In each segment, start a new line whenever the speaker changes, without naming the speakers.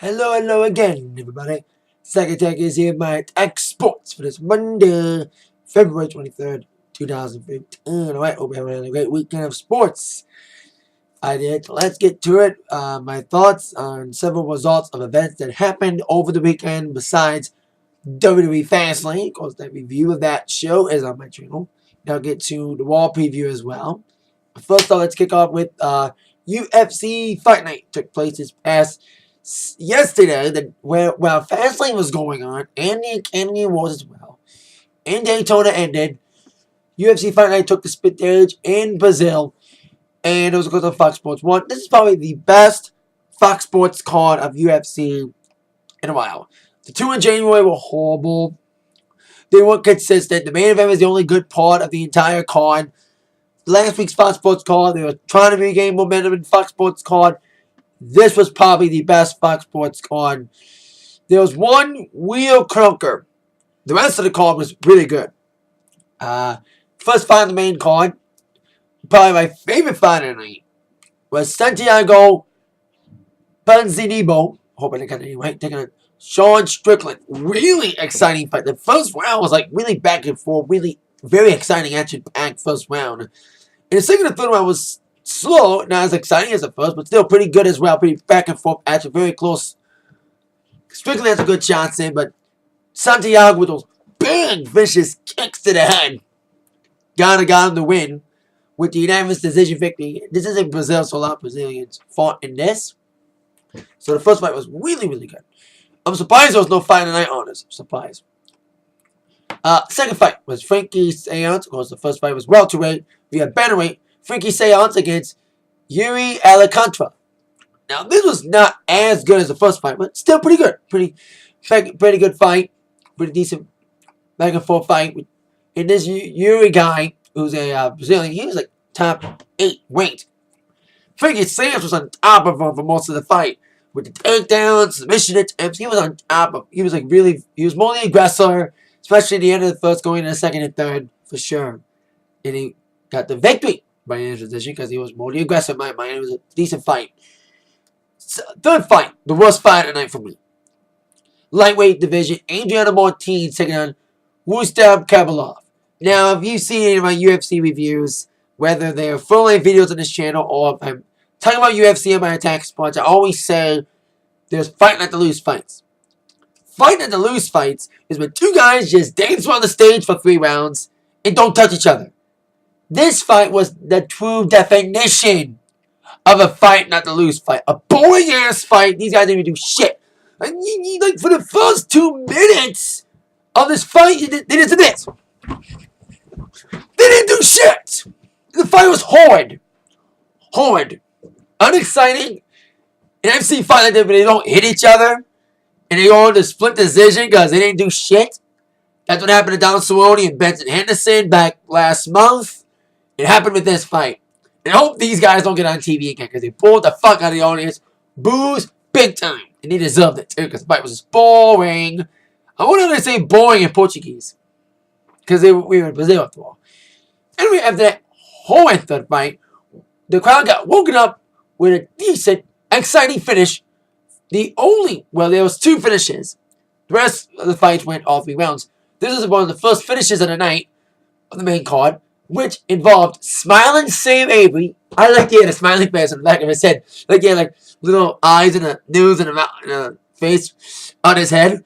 Hello again, everybody. Second Tech is here by Atak Sportz for this Monday, February 23rd, 2015. Alright, hope you're having a great weekend of sports. I did. Let's get to it. My thoughts on several results of events that happened over the weekend besides WWE Fastlane. Of course, that review of that show is on my channel. Now get to the Raw preview as well. First off, let's kick off with UFC Fight Night. Took place this past yesterday, while Fastlane was going on, and the Academy Awards as well, and Daytona ended. UFC Fight Night took the stage in Brazil, and it was because of Fox Sports 1. This is probably the best Fox Sports card of UFC in a while. The two in January were horrible. They weren't consistent. The main event was the only good part of the entire card. Last week's Fox Sports card, they were trying to regain momentum in Fox Sports card. This was probably the best Fox Sports card. There was one real clunker. The rest of the card was really good. First fight on the main card, probably my favorite fight of the night, was Santiago Panzinibo. Hope I didn't get it right. Taking on Sean Strickland. Really exciting fight. The first round was like really back and forth. Really very exciting action-packed first round. And the second and third round was slow, not as exciting as the first, but still pretty good as well. Pretty back and forth action, very close. Strickland has a good chance in, but Santiago with those big, vicious kicks to the head got him the win with the unanimous decision victory. This is in Brazil, so a lot of Brazilians fought in this. So the first fight was really, really good. I'm surprised there was no fight of the night honors. Surprised. Second fight was Frankie Seance. Of course, the first fight was welterweight. We had bantamweight. Frankie Seance against Yuri Alcantara. Now, this was not as good as the first fight, but still pretty good. Pretty good fight. Pretty decent back and forth fight. And this Yuri guy, who's a Brazilian, he was like top 8 ranked. Frankie Seance was on top of him for most of the fight. With the takedowns, submission attempts, he was on top of him. He was like really, he was more the aggressor, especially at the end of the first, going into the second and third, for sure. And he got the victory by the decision because he was more the aggressor in my mind. It was a decent fight. Third fight, the worst fight of the night for me. Lightweight division, Adriano Martins taking on Gustav Kabalov. Now, if you've seen any of my UFC reviews, whether they're full-length videos on this channel or if I'm talking about UFC on my Atak Sportz, I always say there's fight not to lose fights. Fight not to lose fights is when two guys just dance around the stage for 3 rounds and don't touch each other. This fight was the true definition of a fight not to lose fight. A boring ass fight. These guys didn't even do shit. And like for the first 2 minutes of this fight, they did this. They didn't do shit. The fight was horrid. Unexciting. And I've seen fights like that where they don't hit each other and they go on to split decision because they didn't do shit. That's what happened to Don Cerrone and Benson Henderson back last month. It happened with this fight. And I hope these guys don't get on TV again because they pulled the fuck out of the audience. Boos big time. And they deserved it too because the fight was just boring. I wonder if they say boring in Portuguese. Because we were in Brazil after all. Anyway, after that whole third fight, the crowd got woken up with a decent, exciting finish. There was 2 finishes. The rest of the fights went all 3 rounds. This is one of the first finishes of the night of the main card, which involved smiling Sam Avery. I like he had a smiling face on the back of his head. Like he had like little eyes and a nose and a face on his head.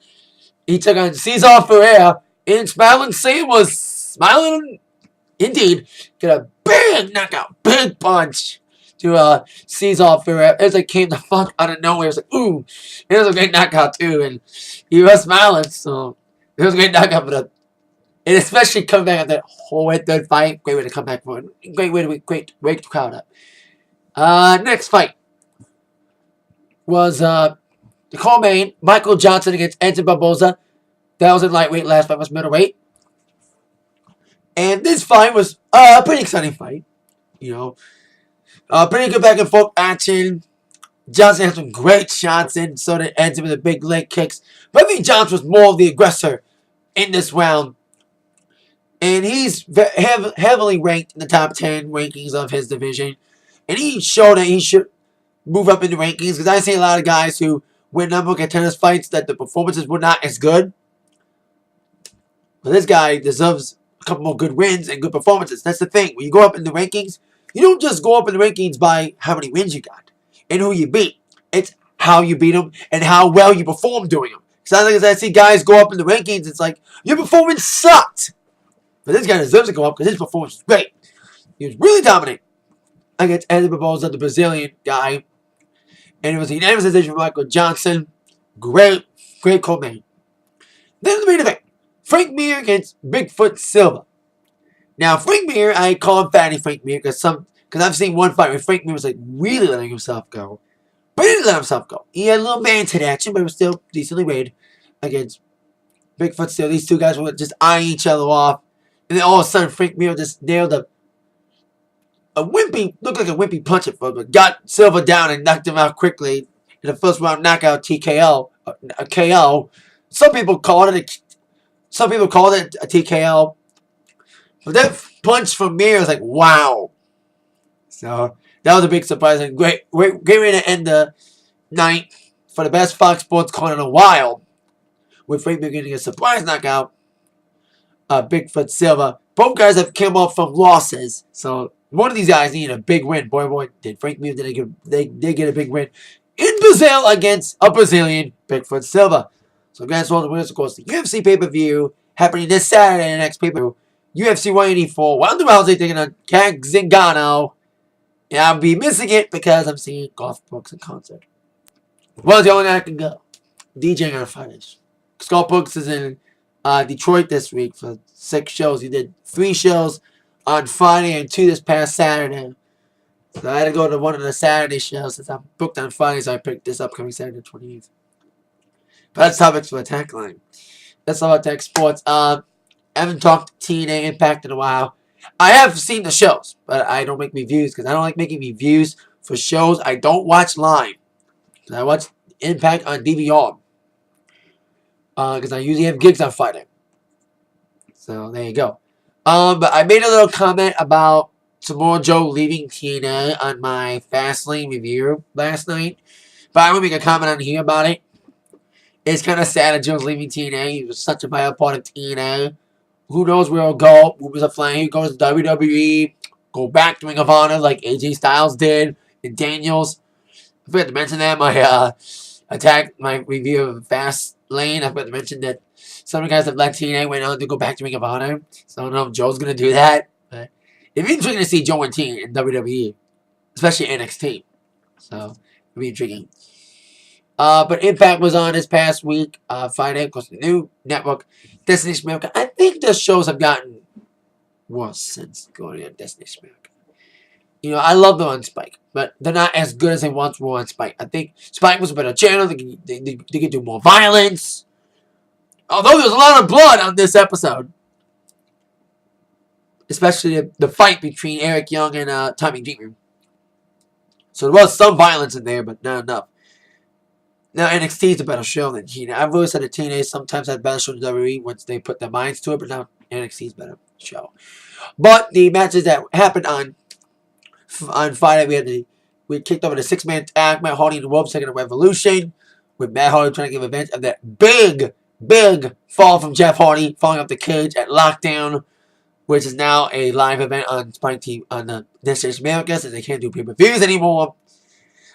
He took on Cesar Ferreira, and smiling Sam was smiling indeed. Got a big knockout, big punch to Cesar Ferreira. It was like came the fuck out of nowhere. It was like, ooh. It was a great knockout too, and he was smiling, so it was a great knockout, but and especially coming back at that whole third fight, great way to come back for it. Great way to wake the crowd up. Next fight was the co-main, Michael Johnson against Edson Barboza. That was in lightweight. Last fight was middleweight. And this fight was a pretty exciting fight. You know, pretty good back and forth action. Johnson had some great shots in, so did Edson with the big leg kicks. But I think Johnson was more of the aggressor in this round. And he's heavily ranked in the top 10 rankings of his division. And he showed that he should move up in the rankings. Because I see a lot of guys who win number one contenders fights that the performances were not as good. But this guy deserves a couple more good wins and good performances. That's the thing. When you go up in the rankings, you don't just go up in the rankings by how many wins you got and who you beat. It's how you beat them and how well you perform doing them. Because I see guys go up in the rankings, it's like, your performance sucked. But this guy deserves to go up because his performance was great. He was really dominant against Eddie Barboza, the Brazilian guy. And it was a unanimous decision for Michael Johnson. Great co-main. Then the main event. Frank Mir against Bigfoot Silva. Now, Frank Mir, I call him Fatty Frank Mir because I've seen one fight where Frank Mir was like really letting himself go. But he didn't let himself go. He had a little man-to action, but it was still decently weighed against Bigfoot Silva. These two guys were just eyeing each other off. And then all of a sudden, Frank Mir just nailed looked like a wimpy punch at first, but got Silva down and knocked him out quickly in the first round knockout TKO, a KO. Some people called it a TKO. But that punch from Mir was like, wow. So that was a big surprise and great way to end the night for the best Fox Sports card in a while, with Frank Mir getting a surprise knockout. Bigfoot Silva. Both guys have come off from losses, so one of these guys needed a big win. Boy, did Frank Mir they did get a big win in Brazil against a Brazilian, Bigfoot Silva. So guys, all the winners, of course, the UFC pay-per-view happening this Saturday, the next pay-per-view. UFC 184, Ronda Rousey taking on Kat Zingano. And I'll be missing it because I'm seeing Garth Brooks in concert. Well, the only guy I can go. DJing on Fridays. Garth Brooks is in Detroit this week for 6 shows. He did 3 shows on Friday and 2 this past Saturday. So I had to go to one of the Saturday shows since I'm booked on Friday, so I picked this upcoming Saturday, 28th. But that's topics for Attack Line. That's all about Atak Sportz. I haven't talked TNA Impact in a while. I have seen the shows, but I don't make reviews because I don't like making reviews for shows I don't watch live. I watch Impact on DVR because I usually have gigs on Friday. So there you go. But I made a little comment about Samoa Joe leaving TNA on my Fastlane review last night. But I won't make a comment on here about it. It's kind of sad that Joe's leaving TNA. He was such a vital part of TNA. Who knows where he'll go? Rumors are flying. He goes to WWE. Go back to Ring of Honor like AJ Styles did. And Daniels. I forgot to mention that. My review of Fastlane. I forgot to mention that some of the guys that left TNA went on to go back to Ring of Honor. So I don't know if Joe's going to do that. But it'd be intriguing to see Joe and T in WWE. Especially NXT. So it'd be intriguing. But Impact was on this past week, Friday, because the new network, Destination America. I think the shows have gotten worse since going to Destination America. You know, I love them on Spike, but they're not as good as they once were on Spike. I think Spike was a better channel. They could do more violence. Although there's a lot of blood on this episode. Especially the fight between Eric Young and Tommy Dreamer. So there was some violence in there, but not enough. Now, NXT is a better show than TNA. I've always said that TNA sometimes had better shows than WWE once they put their minds to it, but now NXT is a better show. But the matches that happened on Friday, we kicked over the 6-man tag, Matt Hardy and the Wolves taking a Revolution, with Matt Hardy trying to give revenge of that big fall from Jeff Hardy, falling off the cage at Lockdown, which is now a live event on Spike TV on the Destination America, since they can't do pay-per-views anymore.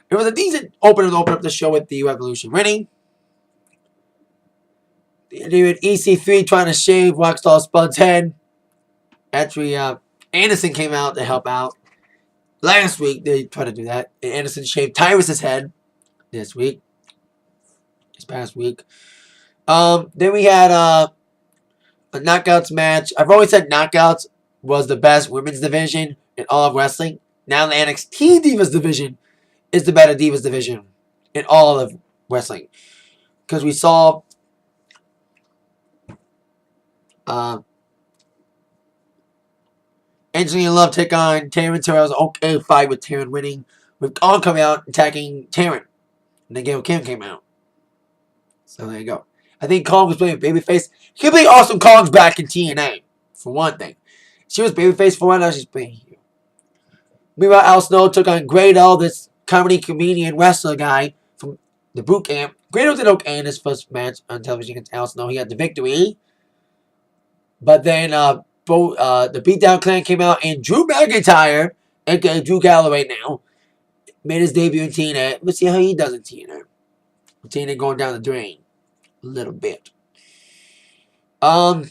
It was a decent opener to open up the show with the Revolution winning. They had EC3 trying to shave Rockstar Spud's head. Actually, Anderson came out to help out. Last week, they tried to do that. And Anderson shaved Tyrus's head this past week. Then we had a Knockouts match. I've always said Knockouts was the best women's division in all of wrestling. Now the NXT Divas division is the better Divas division in all of wrestling. Because we saw Angelina Love take on Taryn Terrell's okay fight with Taryn winning. With Kong coming out attacking Taryn. And then Gail Kim came out. So there you go. I think Kong was playing babyface. He could be awesome. Kong's back in TNA, for one thing. She was babyface for a while, now she's playing here. Meanwhile, Al Snow took on Grado, this comedy comedian wrestler guy from the boot camp. Grado did okay in his first match on television against Al Snow. He got the victory. But then the Beatdown Clan came out, and Drew McIntyre, aka Drew Galloway now, made his debut in TNA. Let's see how he does in TNA. TNA going down the drain a little bit. Then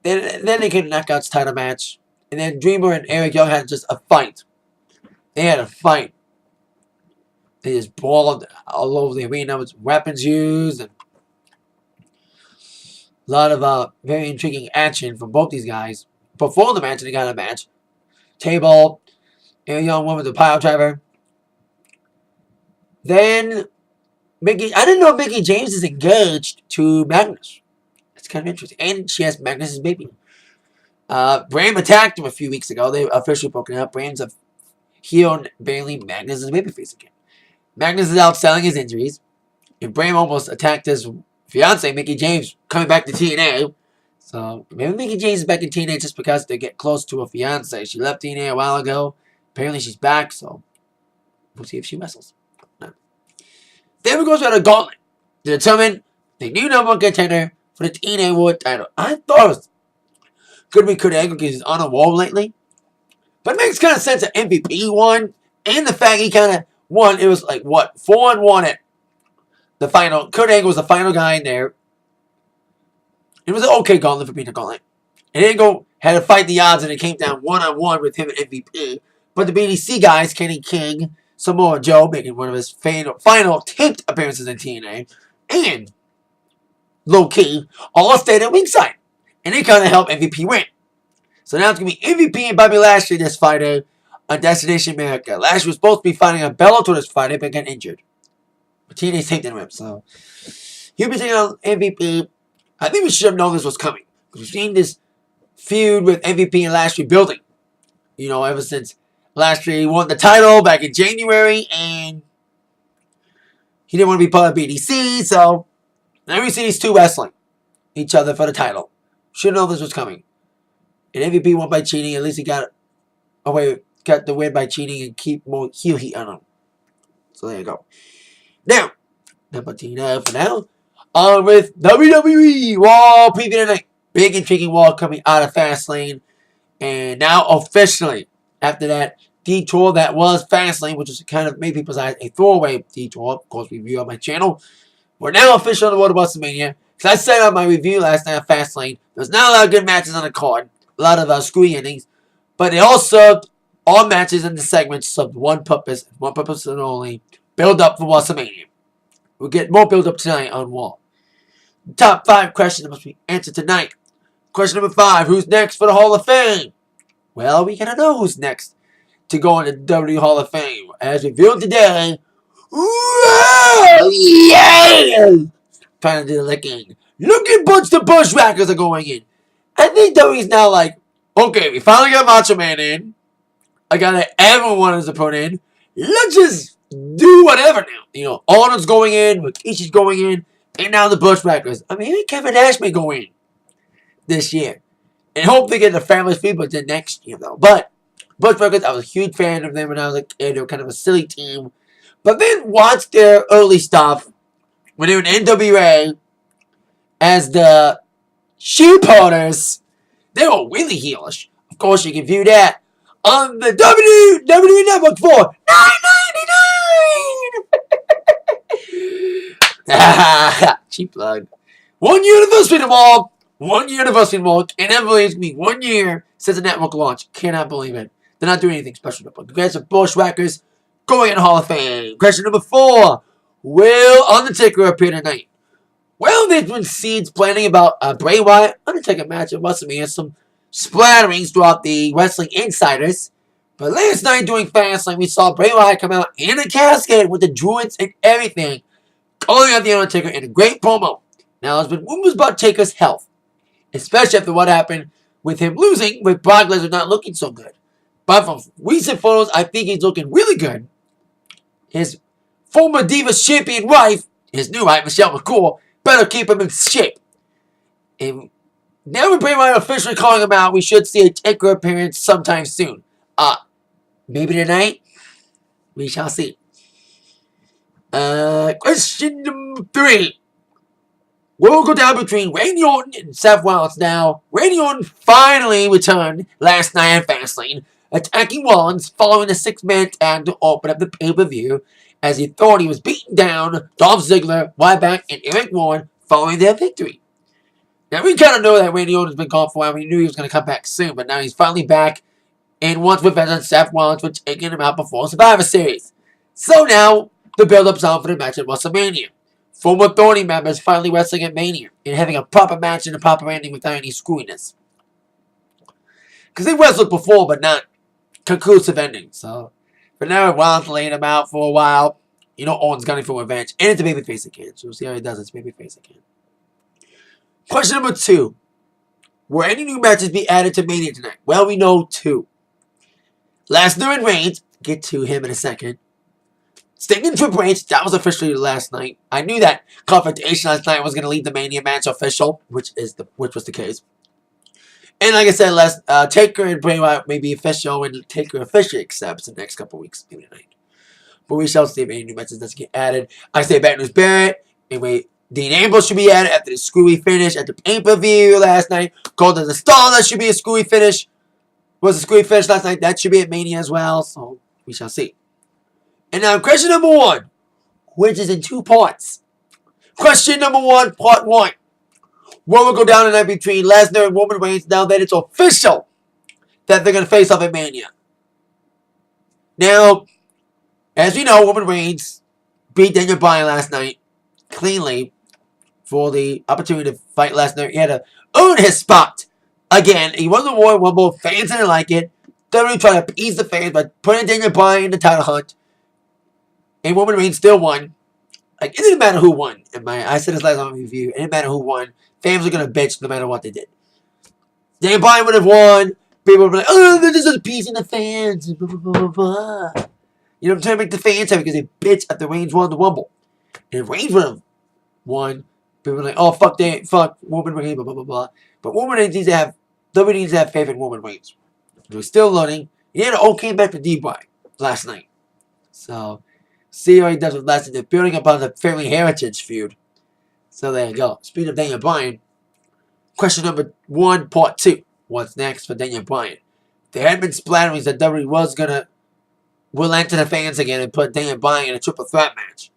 they came to Knockouts title match. And then Dreamer and Eric Young had just a fight. They had a fight. They just brawled all over the arena with weapons used. And a lot of very intriguing action from both these guys. Before the match, they got a match. Table. Eric Young won with the pile driver. Then I didn't know Mickie James is engaged to Magnus. It's kind of interesting. And she has Magnus' baby. Bram attacked him a few weeks ago. They officially broken up. Bram's a heel and Bailey. Magnus is a babyface again. Magnus is out selling his injuries. And Bram almost attacked his fiance, Mickie James, coming back to TNA. So maybe Mickie James is back in TNA just because they get close to her fiance. She left TNA a while ago. Apparently she's back, so we'll see if she wrestles. No. Then we go to the gauntlet to determine the new number one contender for the TNA World title. I thought it was could be Kurt Angle because he's on a wall lately. But it makes kind of sense that MVP won. And the fact he kind of won. It was like, what, 4-1 at the final. Kurt Angle was the final guy in there. It was an okay gauntlet for being a gauntlet. And Angle had to fight the odds and it came down 1-on-1 with him and MVP. But the BDC guys, Kenny King, Samoa Joe, making one of his final taped appearances in TNA. And Low Key all stayed at ringside. And they kind of helped MVP win. So now it's going to be MVP and Bobby Lashley this Friday on Destination America. Lashley was supposed to be fighting a Bellator this Friday, but got injured. But TNA's taped him, so he'll be taking on MVP. I think we should have known this was coming. Because we've seen this feud with MVP and Lashley building. You know, ever since Lashley won the title back in January, and he didn't want to be part of BDC, so now we see these two wrestling each other for the title. Should know this was coming. And MVP won by cheating. At least he got the win by cheating and keep more heel heat on him. So there you go. Now, number 10 for now. On with WWE Raw preview tonight. Big intriguing Raw coming out of Fastlane. And now officially, after that detour that was Fastlane, which was kind of made people's eyes a throwaway detour, of course, review on my channel. We're now official on the road to WrestleMania. Because I said on my review last night of Fastlane, there's not a lot of good matches on the card. A lot of screwy endings. But they all served, all matches in the segments served one purpose only. Build up for WrestleMania. We'll get more build up tonight on Raw. Top 5 questions that must be answered tonight. Question number 5. Who's next for the Hall of Fame? Well, we gotta know who's next to go into the WWE Hall of Fame. As revealed today. Whoa! Yeah! Trying to do the licking. Look at bunch the Bushwhackers are going in. I think WWE's now like, okay, we finally got Macho Man in. I got everyone as a put in. Let's just do whatever now. You know, Arnold's going in, Rikishi's going in, and now the Bushwhackers. I mean, Kevin Nash may go in this year. And hope they get the family feud, but the next year, though. But Bushwhackers, I was a huge fan of them when I was a kid. They were kind of a silly team. But then watch their early stuff when they were in NWA as the Sheepherders. They were really heelish. Of course, you can view that on the WWE Network for $9.99. Cheap plug. 1 year anniversary tomorrow. 1 year anniversary tomorrow. Can't ever believe it's going to be 1 year since the network launch. Cannot believe it. They're not doing anything special. But congrats to Bushwhackers going in the Hall of Fame. Question number 4. Will Undertaker appear tonight? Well, there's been seeds planning about a Bray Wyatt Undertaker match at WrestleMania. Some splatterings throughout the Wrestling Insiders. But last night during Fastlane, we saw Bray Wyatt come out in a casket with the Druids and everything, calling out the Undertaker in a great promo. Now, there's been rumors about Taker's health, especially after what happened with him losing, with Brock Lesnar not looking so good. But from recent photos, I think he's looking really good. His former Divas champion wife, his new wife, Michelle McCool, better keep him in shape. And now with Bray Wyatt officially calling him out, we should see a Taker appearance sometime soon. Maybe tonight? We shall see. Question number 3. We'll go down between Randy Orton and Seth Rollins now. Randy Orton finally returned last night at Fastlane, attacking Rollins following a 6-man tag to open up the pay-per-view, as he thought he was beating down Dolph Ziggler, Ryback, and Eric Rowan following their victory. Now, we kind of know that Randy Orton's been gone for a while. We knew he was going to come back soon, but now he's finally back and wants revenge on Seth Rollins for taking him out before Survivor Series. So now, the build-up's on for the match at WrestleMania. Former Authority members finally wrestling at Mania and having a proper match and a proper ending without any screwiness. Because they wrestled before, but not conclusive ending. So, for now, Rollins laying him out for a while. You know, Orton's gunning for revenge. And it's a babyface again. So we'll see how he does. It's babyface again. Question number 2. Will any new matches be added to Mania tonight? Well, we know 2. Lesnar and Reigns. Get to him in a second. Sting and Triple H, that was officially last night. I knew that confrontation last night was going to leave the Mania match official, which was the case. And like I said, Taker and Bray Wyatt may be official, and Taker officially accepts in the next couple weeks, maybe tonight. But we shall see if any new matches does get added. I say Bad News Barrett, and Dean Ambrose should be added after the screwy finish at the pay-per-view last night. Golden the Star, that should be a screwy finish. Was a screwy finish last night. That should be at Mania as well, so we shall see. And now, question number 1, which is in 2 parts. Question number 1, part 1. What will go down tonight between Lesnar and Roman Reigns now that it's official that they're going to face off at Mania? Now, as we know, Roman Reigns beat Daniel Bryan last night cleanly for the opportunity to fight Lesnar. He had to earn his spot. Again, he won the Royal Rumble. Fans didn't like it. They're really trying to appease the fans by putting Daniel Bryan in the title hunt. And Roman Reigns still won. Like, it didn't matter who won. I said this last time in review. It didn't matter who won. Fans are going to bitch no matter what they did. Daniel Bryan would have won. People would be like, oh, they're just appeasing the fans. Blah, blah, blah, blah. You know, I'm trying to make the fans happy because they bitch after Reigns won the Rumble. And if Reigns would have won, people would be like, oh, fuck Roman Reigns, blah, blah, blah, blah. But Roman Reigns needs to have, WWE needs to have faith in Roman Reigns. We're still learning. He had an okay match with D-Bryan last night. So, see how he does with Lesnar. They're building upon the family heritage feud. So there you go. Speaking of Daniel Bryan, question number 1, part 2. What's next for Daniel Bryan? There had been splatterings that WWE was going to relent to the fans again and put Daniel Bryan in a triple threat match.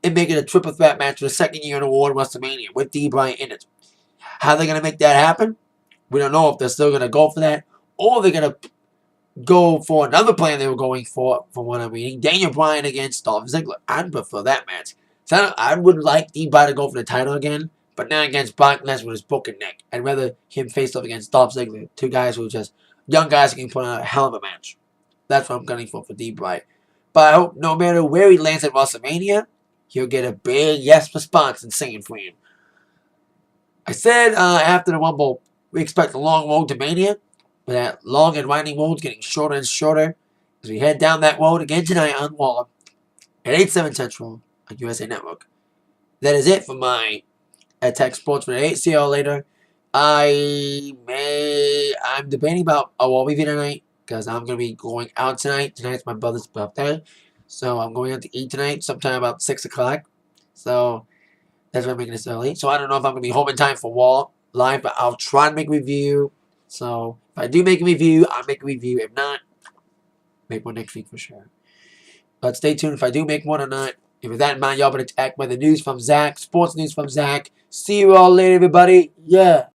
And make it a triple threat match for the second year in a row in WrestleMania with D. Bryan in it. How are they going to make that happen? We don't know if they're still going to go for that, or they're going to go for another plan they were going for, from what I'm reading. Daniel Bryan against Dolph Ziggler. I'd prefer that match. So I would like D. Bryan to go for the title again, but not against Brock Lesnar with his broken neck. I'd rather him face off against Dolph Ziggler. 2 guys who are just young guys who can put on a hell of a match. That's what I'm gunning for D. Bryan. But I hope no matter where he lands at WrestleMania, he'll get a big yes response and singing for him. I said after the Rumble, we expect a long road to Mania. But that long and winding road getting shorter and shorter as we head down that road again tonight on Raw at 8/7 Central on USA Network. That is it for my Atak Sportz for today. See y'all later. I'm debating about a Raw review tonight because I'm going to be going out tonight. Tonight's my brother's birthday. So I'm going out to eat tonight sometime about 6 o'clock. So that's why I'm making this early. So I don't know if I'm going to be home in time for Raw live, but I'll try to make a review. So if I do make a review, I'll make a review. If not, make one next week for sure. But stay tuned if I do make one or not. And with that in mind, y'all been attacked by the news from Zach. Sports news from Zach. See you all later, everybody. Yeah.